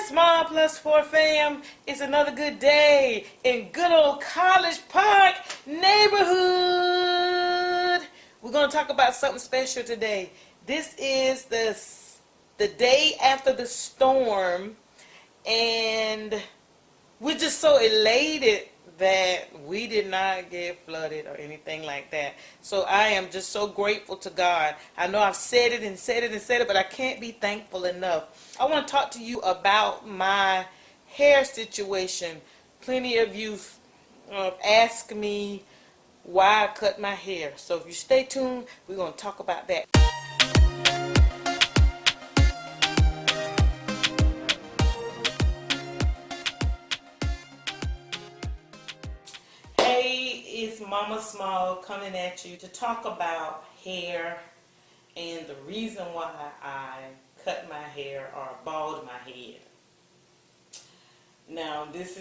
SmallPlus4 Fam, it's another good day in good old College Park neighborhood. We're going to talk about something special today. This is the day after the storm, and we're just so elated that we did not get flooded or anything like that. So I am just so grateful to God. I know I've said it and said it and said it, but I can't be thankful enough. I want to talk to you about my hair situation. Plenty of you ask me why I cut my hair. So if you stay tuned, we're going to talk about that. Hey, it's Mama Small coming at you to talk about hair and the reason why I cut my hair or bald my head. Now, this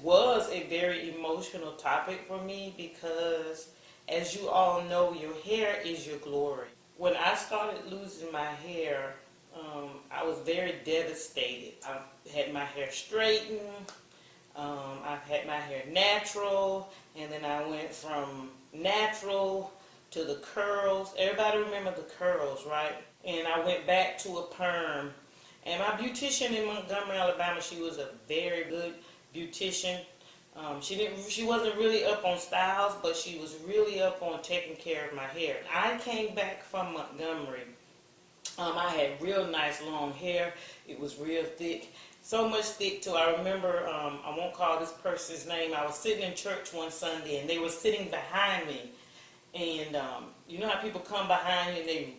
was a very emotional topic for me because, as you all know, your hair is your glory. When I started losing my hair, I was very devastated. I had my hair straightened. I've had my hair natural, and then I went from natural to the curls. Everybody remember the curls, right? And I went back to a perm. And my beautician in Montgomery, Alabama, she was a very good beautician. She wasn't really up on styles, but she was really up on taking care of my hair. I came back from Montgomery. I had real nice long hair. It was real thick. So much thick too. I remember, I won't call this person's name. I was sitting in church one Sunday and they were sitting behind me. And you know how people come behind you and they,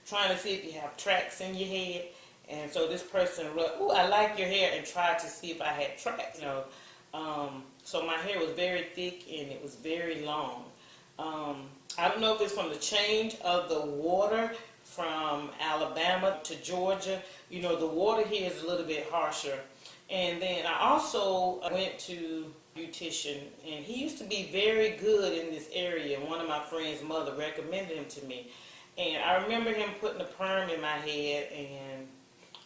trying to see if you have tracks in your head. And so this person looked, "Ooh, I like your hair," and tried to see if I had tracks. So my hair was very thick and it was very long. I don't know if it's from the change of the water from Alabama to Georgia. The water here is a little bit harsher. And then I also went to a beautician, and he used to be very good in this area. One of my friend's mother recommended him to me. And I remember him putting a perm in my head, and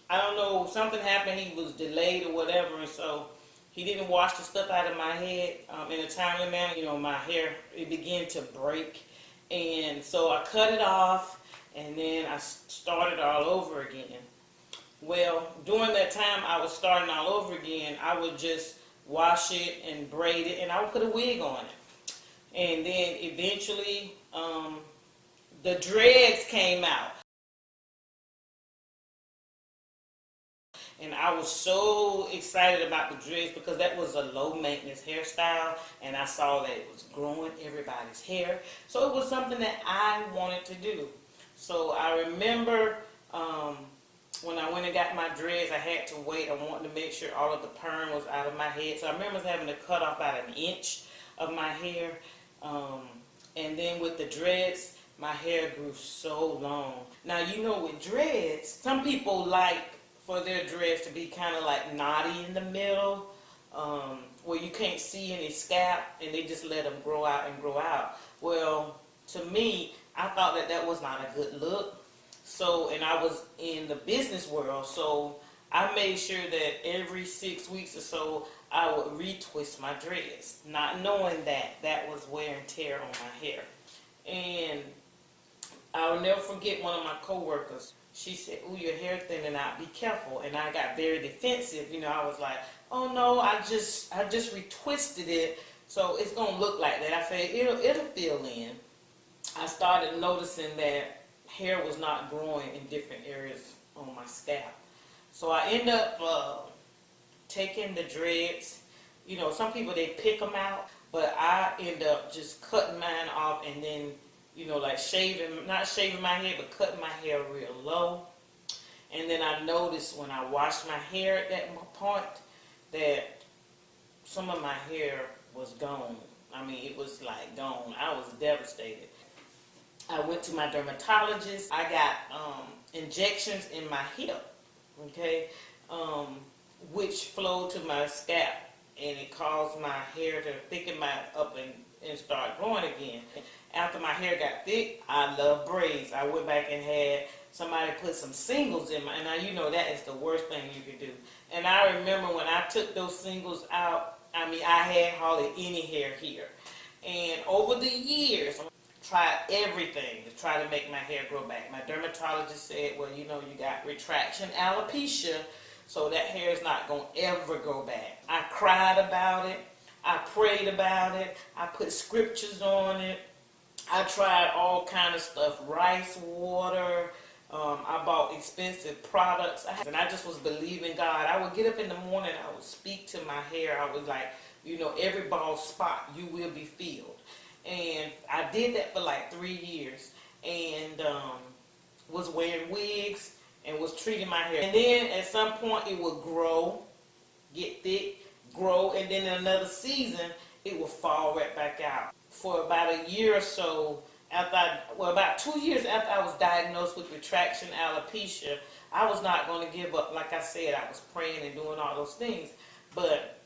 I don't know, something happened. He was delayed or whatever, and so he didn't wash the stuff out of my head in a timely manner. My hair, it began to break. And so I cut it off, and then I started all over again. Well, during that time I was starting all over again, I would just wash it and braid it, and I would put a wig on it. And then eventually the dreads came out. And I was so excited about the dreads because that was a low maintenance hairstyle, and I saw that it was growing everybody's hair. So it was something that I wanted to do. So I remember when I went and got my dreads, I had to wait. I wanted to make sure all of the perm was out of my head. So I remember having to cut off about an inch of my hair. And then with the dreads, my hair grew so long. Now, with dreads, some people like for their dreads to be kind of like knotty in the middle, where you can't see any scalp, and they just let them grow out and grow out. Well, to me, I thought that was not a good look. So, and I was in the business world, so I made sure that every 6 weeks or so I would retwist my dreads, not knowing that was wear and tear on my hair. And I'll never forget one of my coworkers. She said, "Ooh, your hair thinning out, be careful." And I got very defensive. I was like, "Oh no, I just retwisted it, so it's gonna look like that." I said, it'll fill in. I started noticing that hair was not growing in different areas on my scalp. So I end up taking the dreads. Some people, they pick them out, but I end up just cutting mine off and then, like not shaving my hair, but cutting my hair real low. And then I noticed when I washed my hair at that point that some of my hair was gone. I mean, it was like gone. I was devastated. I went to my dermatologist. I got injections in my hip, okay, which flowed to my scalp, and it caused my hair to thicken up and start growing again. After my hair got thick, I love braids. I went back and had somebody put some singles in my, and now you know that is the worst thing you can do. And I remember when I took those singles out, I mean, I had hardly any hair here. And over the years, I tried everything to try to make my hair grow back. My dermatologist said, well, you know, you got retraction alopecia, so that hair is not going to ever grow back. I cried about it. I prayed about it. I put scriptures on it. I tried all kind of stuff, rice water. I bought expensive products. And I just was believing God. I would get up in the morning. I would speak to my hair. I was like, you know, every bald spot, you will be filled. And I did that for like 3 years. And was wearing wigs and was treating my hair. And then at some point it would grow, get thick, grow, and then in another season it would fall right back out. For about a year or so, about 2 years after I was diagnosed with retraction alopecia, I was not going to give up. Like I said, I was praying and doing all those things. But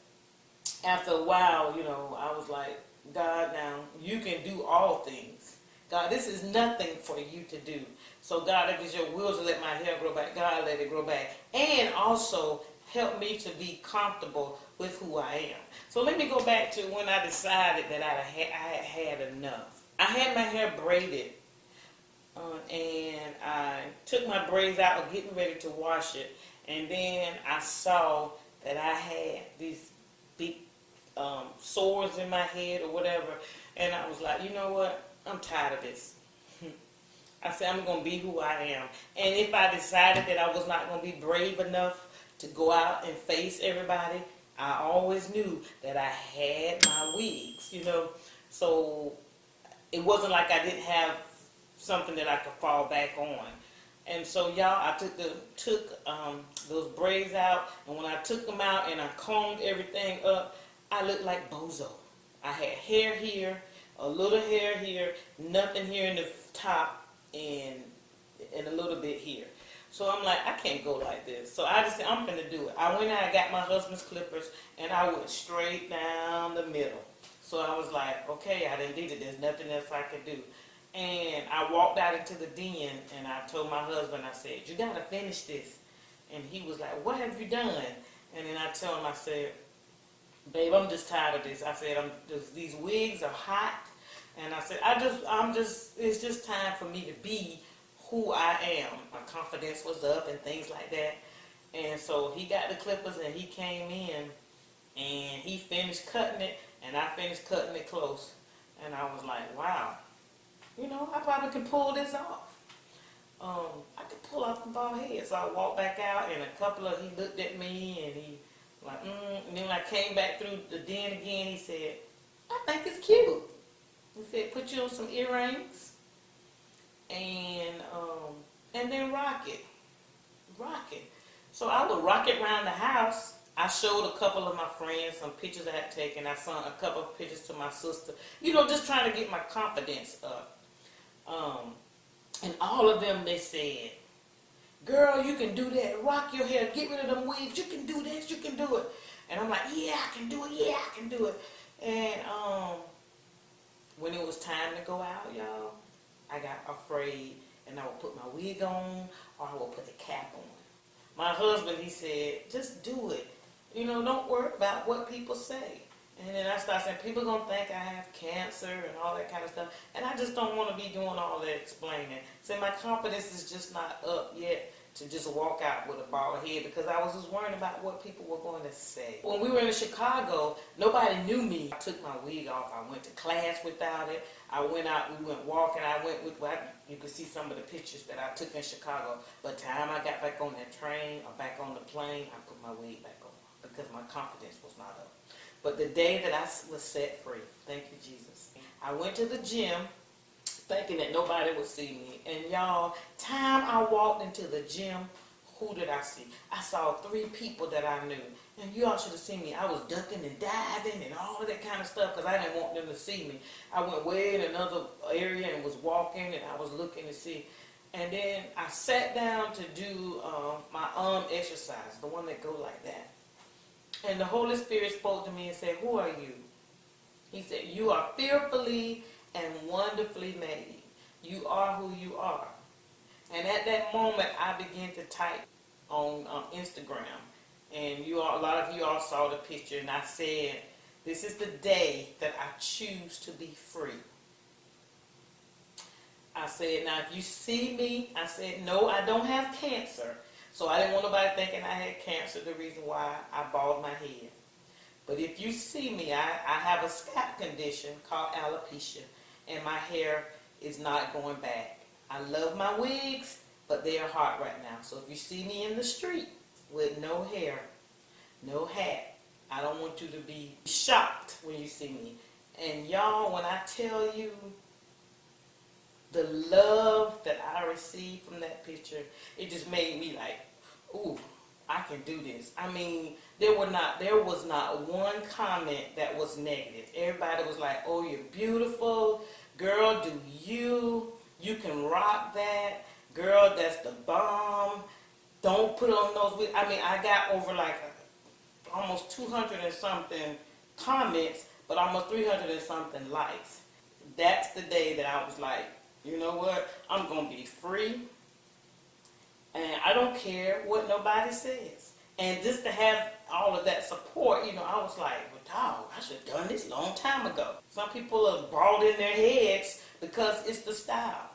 after a while, you know, I was like, God, now you can do all things. God, this is nothing for you to do. So God, if it's your will to let my hair grow back, God, let it grow back. And also help me to be comfortable with who I am. So let me go back to when I decided that I had enough. I had my hair braided, and I took my braids out, getting ready to wash it, and then I saw that I had these big sores in my head or whatever, and I was like, you know what? I'm tired of this. I said, I'm going to be who I am. And if I decided that I was not going to be brave enough to go out and face everybody, I always knew that I had my wigs, you know. So it wasn't like I didn't have something that I could fall back on. And so, y'all, I took those braids out, and when I took them out and I combed everything up, I looked like Bozo. I had hair here, a little hair here, nothing here in the top, and a little bit here. So I'm like, I can't go like this. So I just said, I'm gonna do it. I went out and got my husband's clippers, and I went straight down the middle. So I was like, okay, I done did it. There's nothing else I could do. And I walked out into the den, and I told my husband, I said, you gotta finish this. And he was like, what have you done? And then I told him, I said, babe, I'm just tired of this. I said, these wigs are hot. And I said, it's just time for me to be who I am. My confidence was up and things like that. And so he got the clippers and he came in and he finished cutting it, and I finished cutting it close. And I was like, wow, you know, I probably could pull this off. I could pull off the bald head. So I walked back out, and he looked at me and he like, and then when I came back through the den again, he said, I think it's cute. He said, put you on some earrings and then rock it. So I would rock it around the house. I showed a couple of my friends some pictures I had taken. I sent a couple of pictures to my sister. You know, just trying to get my confidence up. And all of them, they said, girl, you can do that. Rock your hair. Get rid of them wigs. You can do this. You can do it. And I'm like, yeah, I can do it. Yeah, I can do it. And when it was time to go out, y'all, I got afraid, and I would put my wig on, or I would put the cap on. My husband, he said, just do it. You know, don't worry about what people say. And then I started saying, people are going to think I have cancer and all that kind of stuff. And I just don't want to be doing all that explaining. So my confidence is just not up yet to just walk out with a bald head, because I was just worrying about what people were going to say. When we were in Chicago, nobody knew me. I took my wig off. I went to class without it. I went out, we went walking. I went with, you can see some of the pictures that I took in Chicago. But time I got back on that train or back on the plane, I put my wig back on because my confidence was not up. But the day that I was set free, thank you, Jesus, I went to the gym thinking that nobody would see me. And y'all, time I walked into the gym, who did I see? I saw 3 people that I knew. And you all should have seen me. I was ducking and diving and all of that kind of stuff because I didn't want them to see me. I went way in another area and was walking, and I was looking to see. And then I sat down to do my arm exercise, the one that go like that. And the Holy Spirit spoke to me and said, who are you? He said, you are fearfully and wonderfully made. You are who you are. And at that moment, I began to type on Instagram. And you all, a lot of you all saw the picture. And I said, this is the day that I choose to be free. I said, now if you see me, I said, no, I don't have cancer. So I didn't want nobody thinking I had cancer, the reason why I bald my head. But if you see me, I have a scalp condition called alopecia, and my hair is not going back. I love my wigs, but they are hot right now. So if you see me in the street with no hair, no hat, I don't want you to be shocked when you see me. And y'all, when I tell you the love that I received from that picture, it just made me like, ooh, I can do this. I mean, there was not one comment that was negative. Everybody was like, oh, you're beautiful. Girl, do you can rock that. Girl, that's the bomb. Don't put on those wigs. I mean, I got over like almost 200 and something comments, but almost 300 and something likes. That's the day that I was like, you know what? I'm going to be free. And I don't care what nobody says. And just to have all of that support, you know, I was like, well, dog, I should have done this a long time ago. Some people are bald in their heads because it's the style.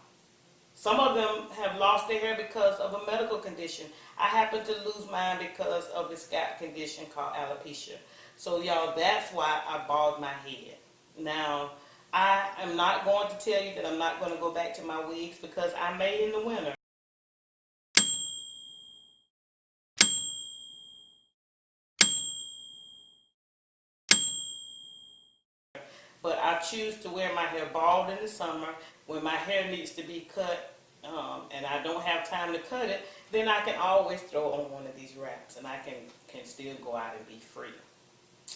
Some of them have lost their hair because of a medical condition. I happen to lose mine because of a scalp condition called alopecia. So, y'all, that's why I bald my head. Now, I am not going to tell you that I'm not going to go back to my wigs because I may in the winter. But I choose to wear my hair bald in the summer. When my hair needs to be cut and I don't have time to cut it, then I can always throw on one of these wraps and I can still go out and be free.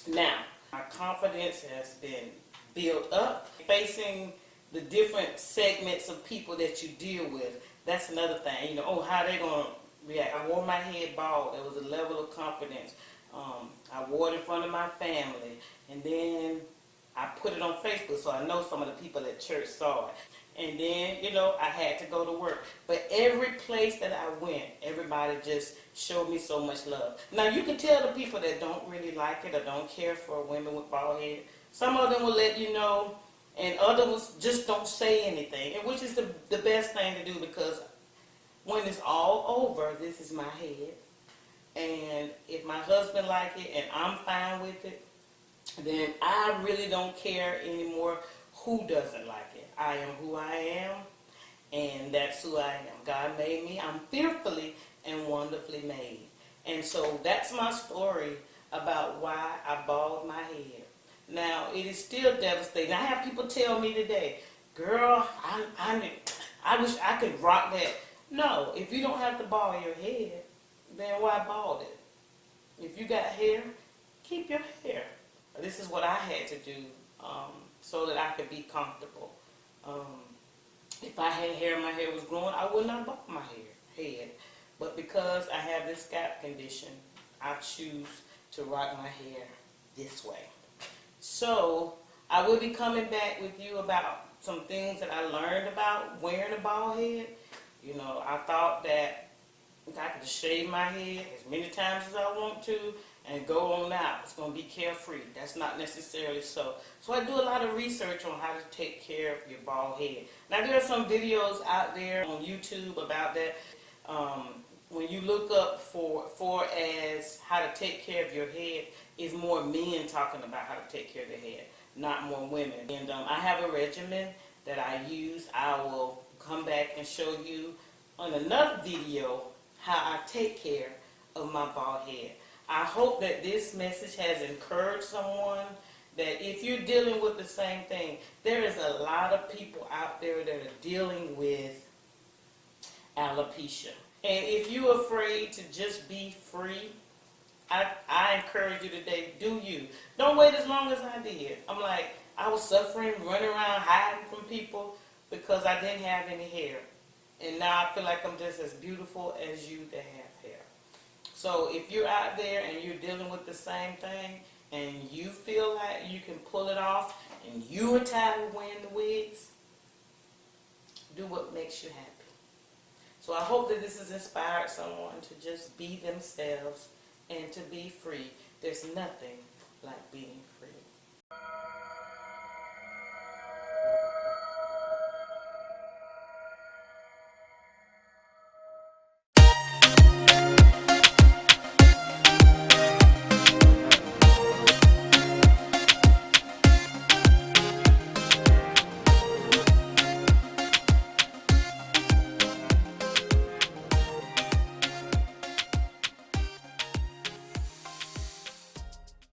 Now, my confidence has been built up. Facing the different segments of people that you deal with, that's another thing. You know, oh, how they going to react. I wore my head bald. There was a level of confidence. I wore it in front of my family. And then I put it on Facebook, so I know some of the people at church saw it. And then, you know, I had to go to work. But every place that I went, everybody just showed me so much love. Now, you can tell the people that don't really like it or don't care for women with bald head. Some of them will let you know, and others just don't say anything, and which is the best thing to do, because when it's all over, this is my head. And if my husband like it and I'm fine with it, then I really don't care anymore who doesn't like it. I am who I am, and that's who I am. God made me. I'm fearfully and wonderfully made. And so that's my story about why I bald my head. Now, it is still devastating. I have people tell me today, girl, I wish I could rock that. No, if you don't have to bald your head, then why bald it? If you got hair, keep your hair. This is what I had to do so that I could be comfortable. If I had hair and my hair was growing, I would not bald my head. But because I have this scalp condition, I choose to rock my hair this way. So I will be coming back with you about some things that I learned about wearing a bald head. You know, I thought that I could just shave my head as many times as I want to and go on out. It's going to be carefree. That's not necessarily so. So I do a lot of research on how to take care of your bald head. Now, there are some videos out there on YouTube about that. When you look up for as how to take care of your head, it's more men talking about how to take care of their head, not more women. And I have a regimen that I use. I will come back and show you on another video how I take care of my bald head. I hope that this message has encouraged someone that if you're dealing with the same thing, there is a lot of people out there that are dealing with alopecia. And if you're afraid to just be free, I encourage you today, do you. Don't wait as long as I did. I'm like, I was suffering, running around, hiding from people because I didn't have any hair. And now I feel like I'm just as beautiful as you that have hair. So if you're out there and you're dealing with the same thing and you feel like you can pull it off and you are tired of wearing the wigs, do what makes you happy. So I hope that this has inspired someone to just be themselves and to be free. There's nothing like being free.